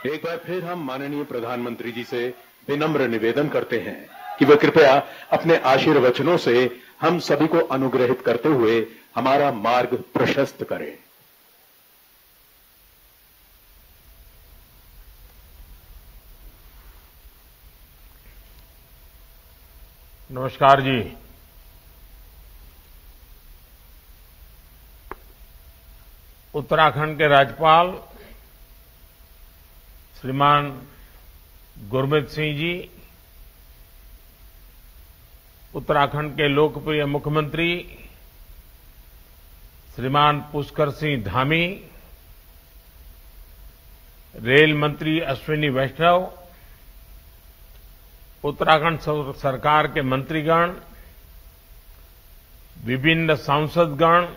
एक बार फिर हम माननीय प्रधानमंत्री जी से विनम्र निवेदन करते हैं कि वे कृपया अपने आशीर्वचनों से हम सभी को अनुग्रहित करते हुए हमारा मार्ग प्रशस्त करें। नमस्कार जी। उत्तराखंड के राज्यपाल श्रीमान गुरमीत सिंह जी, उत्तराखंड के लोकप्रिय मुख्यमंत्री श्रीमान पुष्कर सिंह धामी, रेल मंत्री अश्विनी वैष्णव, उत्तराखंड सरकार के मंत्रीगण, विभिन्न सांसदगण,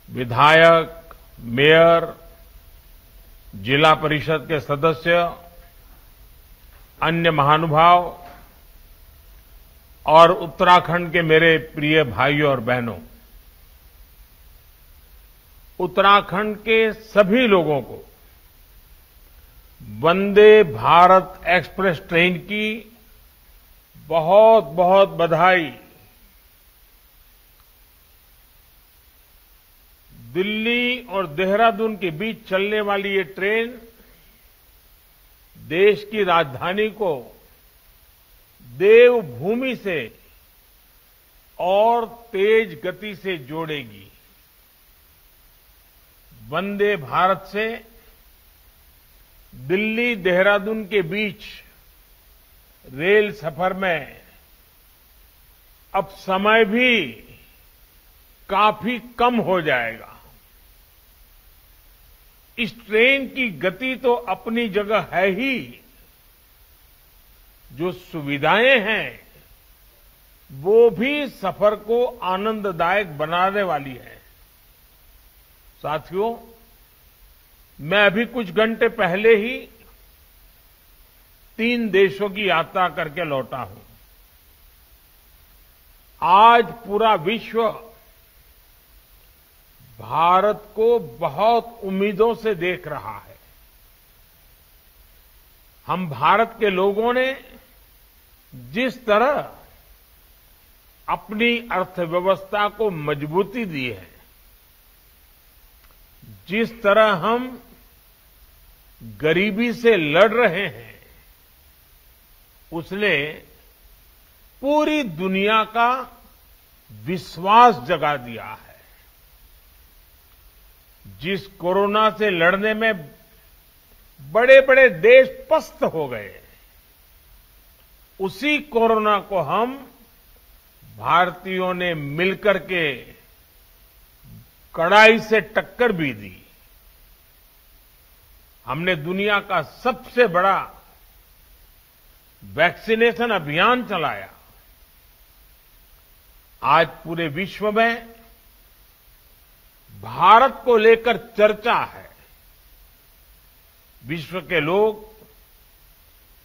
विधायक, मेयर, जिला परिषद के सदस्य, अन्य महानुभाव और उत्तराखंड के मेरे प्रिय भाइयों और बहनों, उत्तराखंड के सभी लोगों को वंदे भारत एक्सप्रेस ट्रेन की बहुत बहुत बधाई। दिल्ली और देहरादून के बीच चलने वाली ये ट्रेन देश की राजधानी को देवभूमि से और तेज गति से जोड़ेगी। वंदे भारत से दिल्ली देहरादून के बीच रेल सफर में अब समय भी काफी कम हो जाएगा। इस ट्रेन की गति तो अपनी जगह है ही, जो सुविधाएं हैं वो भी सफर को आनंददायक बनाने वाली है। साथियों, मैं अभी कुछ घंटे पहले ही 3 देशों की यात्रा करके लौटा हूं। आज पूरा विश्व भारत को बहुत उम्मीदों से देख रहा है। हम भारत के लोगों ने जिस तरह अपनी अर्थव्यवस्था को मजबूती दी है, जिस तरह हम गरीबी से लड़ रहे हैं, उसने पूरी दुनिया का विश्वास जगा दिया है। जिस कोरोना से लड़ने में बड़े बड़े देश पस्त हो गए, उसी कोरोना को हम भारतीयों ने मिलकर के कड़ाई से टक्कर भी दी। हमने दुनिया का सबसे बड़ा वैक्सीनेशन अभियान चलाया। आज पूरे विश्व में भारत को लेकर चर्चा है। विश्व के लोग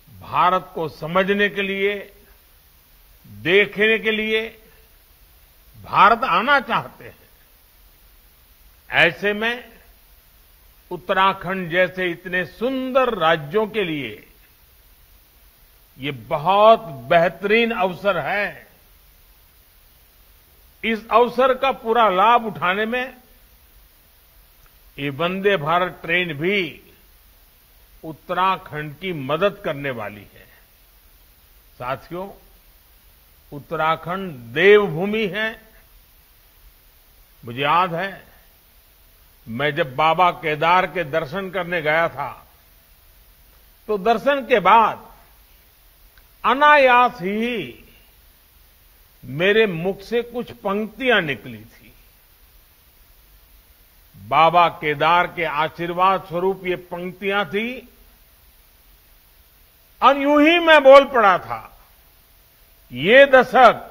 भारत को समझने के लिए, देखने के लिए भारत आना चाहते हैं। ऐसे में उत्तराखंड जैसे इतने सुंदर राज्यों के लिए ये बहुत बेहतरीन अवसर है। इस अवसर का पूरा लाभ उठाने में ये वंदे भारत ट्रेन भी उत्तराखंड की मदद करने वाली है। साथियों, उत्तराखंड देवभूमि है। मुझे याद है, मैं जब बाबा केदार के दर्शन करने गया था, तो दर्शन के बाद अनायास ही मेरे मुख से कुछ पंक्तियां निकली थी। बाबा केदार के आशीर्वाद स्वरूप ये पंक्तियां थी और यूं ही मैं बोल पड़ा था, ये दशक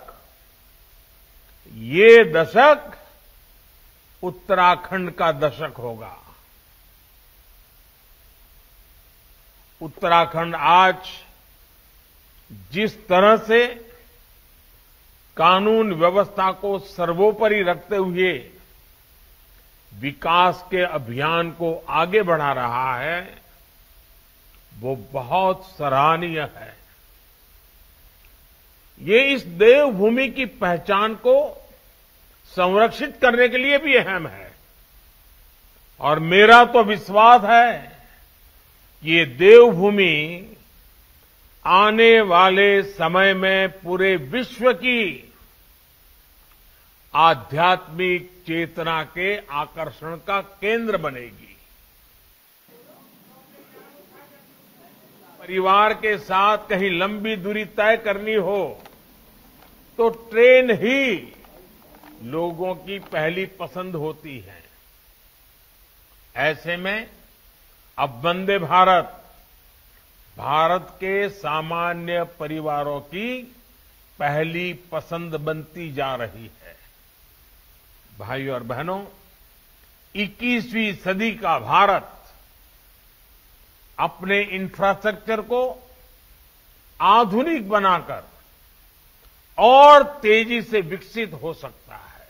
उत्तराखंड का दशक होगा। उत्तराखंड आज जिस तरह से कानून व्यवस्था को सर्वोपरि रखते हुए विकास के अभियान को आगे बढ़ा रहा है, वो बहुत सराहनीय है। ये इस देवभूमि की पहचान को संरक्षित करने के लिए भी अहम है और मेरा तो विश्वास है कि ये देवभूमि आने वाले समय में पूरे विश्व की आध्यात्मिक चेतना के आकर्षण का केंद्र बनेगी। परिवार के साथ कहीं लंबी दूरी तय करनी हो तो ट्रेन ही लोगों की पहली पसंद होती है। ऐसे में अब वंदे भारत भारत के सामान्य परिवारों की पहली पसंद बनती जा रही है। भाइयों और बहनों, 21वीं सदी का भारत अपने इंफ्रास्ट्रक्चर को आधुनिक बनाकर और तेजी से विकसित हो सकता है।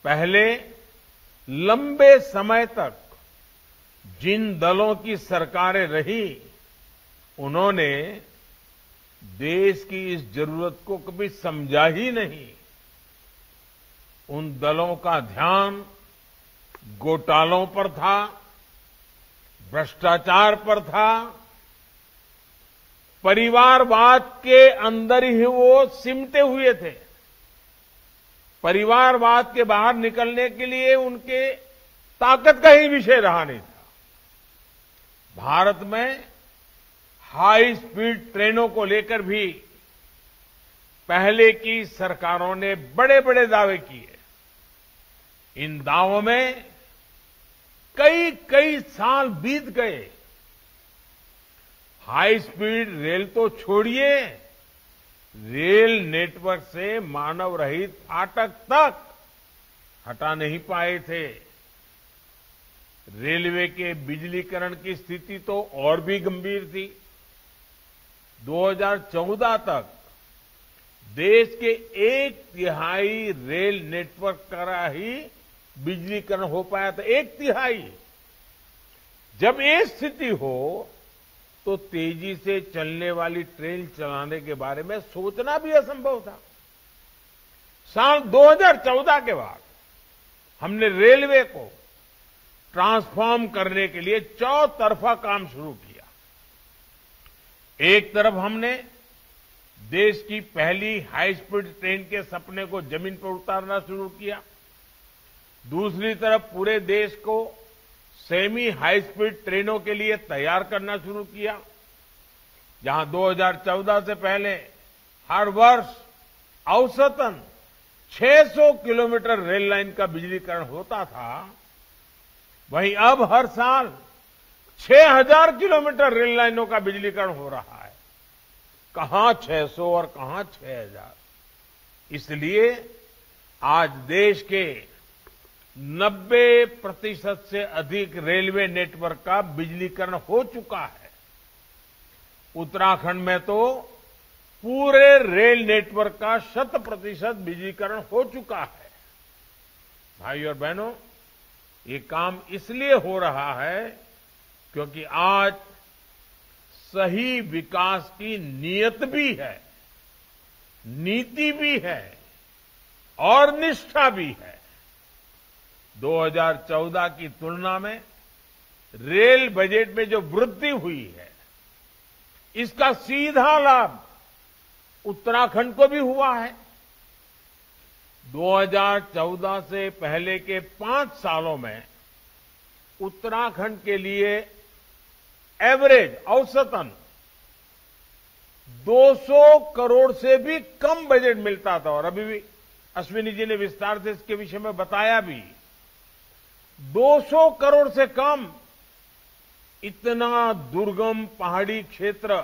पहले लंबे समय तक जिन दलों की सरकारें रही, उन्होंने देश की इस जरूरत को कभी समझा ही नहीं। उन दलों का ध्यान घोटालों पर था, भ्रष्टाचार पर था, परिवारवाद के अंदर ही वो सिमटे हुए थे। परिवारवाद के बाहर निकलने के लिए उनके ताकत का ही विषय रहा नहीं था। भारत में हाई स्पीड ट्रेनों को लेकर भी पहले की सरकारों ने बड़े बड़े दावे किए। इन दावों में कई कई साल बीत गए। हाई स्पीड रेल तो छोड़िए, रेल नेटवर्क से मानव रहित फाटक तक हटा नहीं पाए थे। रेलवे के बिजलीकरण की स्थिति तो और भी गंभीर थी। 2014 तक देश के 1/3 रेल नेटवर्क का ही बिजलीकरण हो पाया था। 1/3। जब ये स्थिति हो तो तेजी से चलने वाली ट्रेन चलाने के बारे में सोचना भी असंभव था। साल 2014 के बाद हमने रेलवे को ट्रांसफॉर्म करने के लिए चौतरफा काम शुरू किया। एक तरफ हमने देश की पहली हाई स्पीड ट्रेन के सपने को जमीन पर उतारना शुरू किया। दूसरी तरफ पूरे देश को सेमी हाई स्पीड ट्रेनों के लिए तैयार करना शुरू किया। जहां 2014 से पहले हर वर्ष औसतन 600 किलोमीटर रेल लाइन का बिजलीकरण होता था, वहीं अब हर साल 6000 किलोमीटर रेल लाइनों का बिजलीकरण हो रहा है। कहां 600 और कहां 6000। इसलिए आज देश के 90% से अधिक रेलवे नेटवर्क का बिजलीकरण हो चुका है। उत्तराखंड में तो पूरे रेल नेटवर्क का 100% बिजलीकरण हो चुका है। भाइयों और बहनों, ये काम इसलिए हो रहा है क्योंकि आज सही विकास की नीयत भी है, नीति भी है और निष्ठा भी है। 2014 की तुलना में रेल बजट में जो वृद्धि हुई है, इसका सीधा लाभ उत्तराखंड को भी हुआ है। 2014 से पहले के 5 सालों में उत्तराखंड के लिए एवरेज औसतन 200 करोड़ से भी कम बजट मिलता था। और अभी भी अश्विनी जी ने विस्तार से इसके विषय में बताया भी। 200 करोड़ से कम। इतना दुर्गम पहाड़ी क्षेत्र,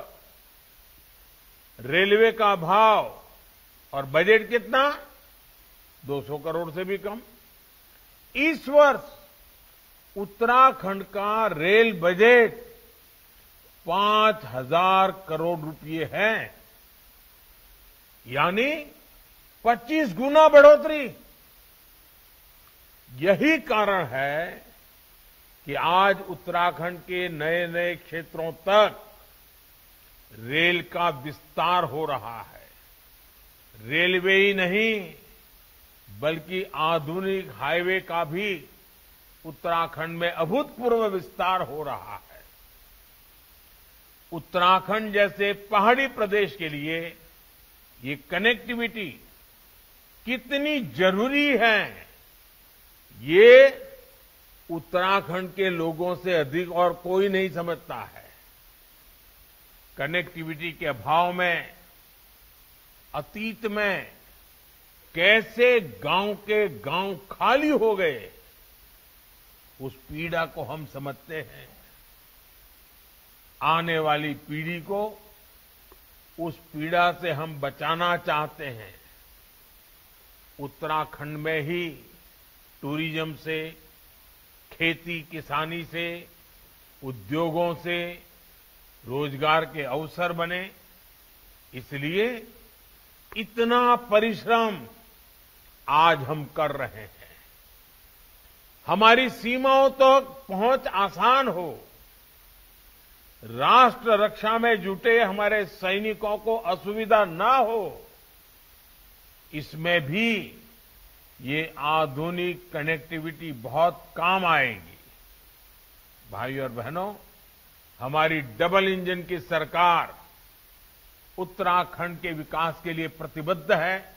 रेलवे का भाव और बजट कितना? 200 करोड़ से भी कम। इस वर्ष उत्तराखंड का रेल बजट 5000 करोड़ रुपए है, यानी 25 गुना बढ़ोतरी। यही कारण है कि आज उत्तराखंड के नए नए क्षेत्रों तक रेल का विस्तार हो रहा है। रेलवे ही नहीं बल्कि आधुनिक हाईवे का भी उत्तराखंड में अभूतपूर्व विस्तार हो रहा है। उत्तराखंड जैसे पहाड़ी प्रदेश के लिए ये कनेक्टिविटी कितनी जरूरी है, ये उत्तराखंड के लोगों से अधिक और कोई नहीं समझता है। कनेक्टिविटी के अभाव में अतीत में कैसे गांव के गांव खाली हो गए, उस पीड़ा को हम समझते हैं। आने वाली पीढ़ी को उस पीड़ा से हम बचाना चाहते हैं। उत्तराखंड में ही टूरिज्म से, खेती किसानी से, उद्योगों से रोजगार के अवसर बने, इसलिए इतना परिश्रम आज हम कर रहे हैं। हमारी सीमाओं तक पहुंच आसान हो, राष्ट्र रक्षा में जुटे हमारे सैनिकों को असुविधा ना हो, इसमें भी ये आधुनिक कनेक्टिविटी बहुत काम आएगी। भाइयों और बहनों, हमारी डबल इंजन की सरकार उत्तराखंड के विकास के लिए प्रतिबद्ध है।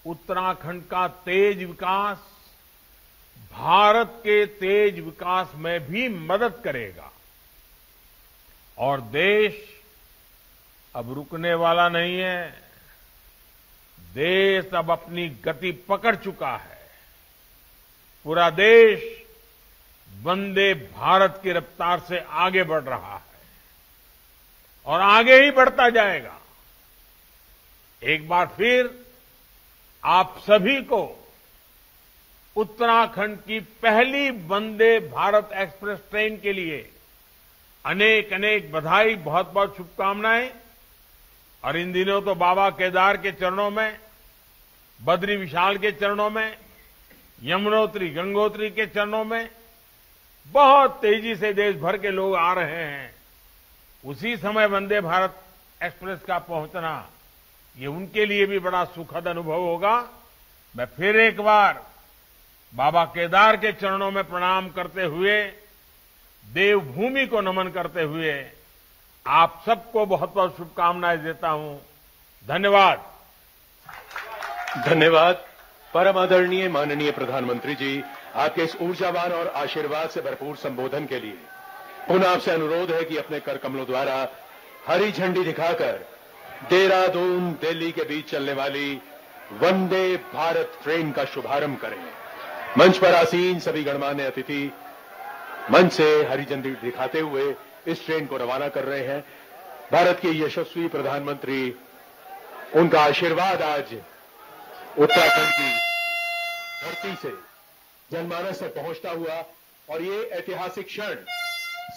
उत्तराखंड का तेज विकास भारत के तेज विकास में भी मदद करेगा और देश अब रुकने वाला नहीं है। देश अब अपनी गति पकड़ चुका है। पूरा देश वंदे भारत की रफ्तार से आगे बढ़ रहा है और आगे ही बढ़ता जाएगा। एक बार फिर आप सभी को उत्तराखंड की पहली वंदे भारत एक्सप्रेस ट्रेन के लिए अनेक अनेक बधाई, बहुत बहुत शुभकामनाएं। और इन दिनों तो बाबा केदार के चरणों में, बद्री विशाल के चरणों में, यमुनोत्री गंगोत्री के चरणों में बहुत तेजी से देश भर के लोग आ रहे हैं। उसी समय वंदे भारत एक्सप्रेस का पहुंचना, ये उनके लिए भी बड़ा सुखद अनुभव होगा। मैं फिर एक बार बाबा केदार के चरणों में प्रणाम करते हुए, देवभूमि को नमन करते हुए आप सबको बहुत बहुत शुभकामनाएं देता हूं। धन्यवाद। धन्यवाद। परम आदरणीय माननीय प्रधानमंत्री जी, आपके इस ऊर्जावान और आशीर्वाद से भरपूर संबोधन के लिए पुनः आपसे अनुरोध है कि अपने कर कमलों द्वारा हरी झंडी दिखाकर देहरादून दिल्ली के बीच चलने वाली वंदे भारत ट्रेन का शुभारंभ करें। मंच पर आसीन सभी गणमान्य अतिथि मंच से हरी झंडी दिखाते हुए इस ट्रेन को रवाना कर रहे हैं। भारत के यशस्वी प्रधानमंत्री, उनका आशीर्वाद आज उत्तराखंड की धरती से जनमानस तक पहुंचता हुआ और ये ऐतिहासिक क्षण,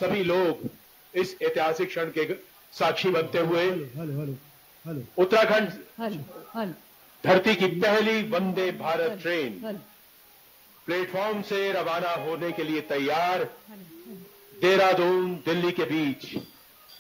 सभी लोग इस ऐतिहासिक क्षण के साक्षी बनते हुए उत्तराखंड धरती की पहली वंदे भारत ट्रेन प्लेटफॉर्म से रवाना होने के लिए तैयार, देहरादून दिल्ली के बीच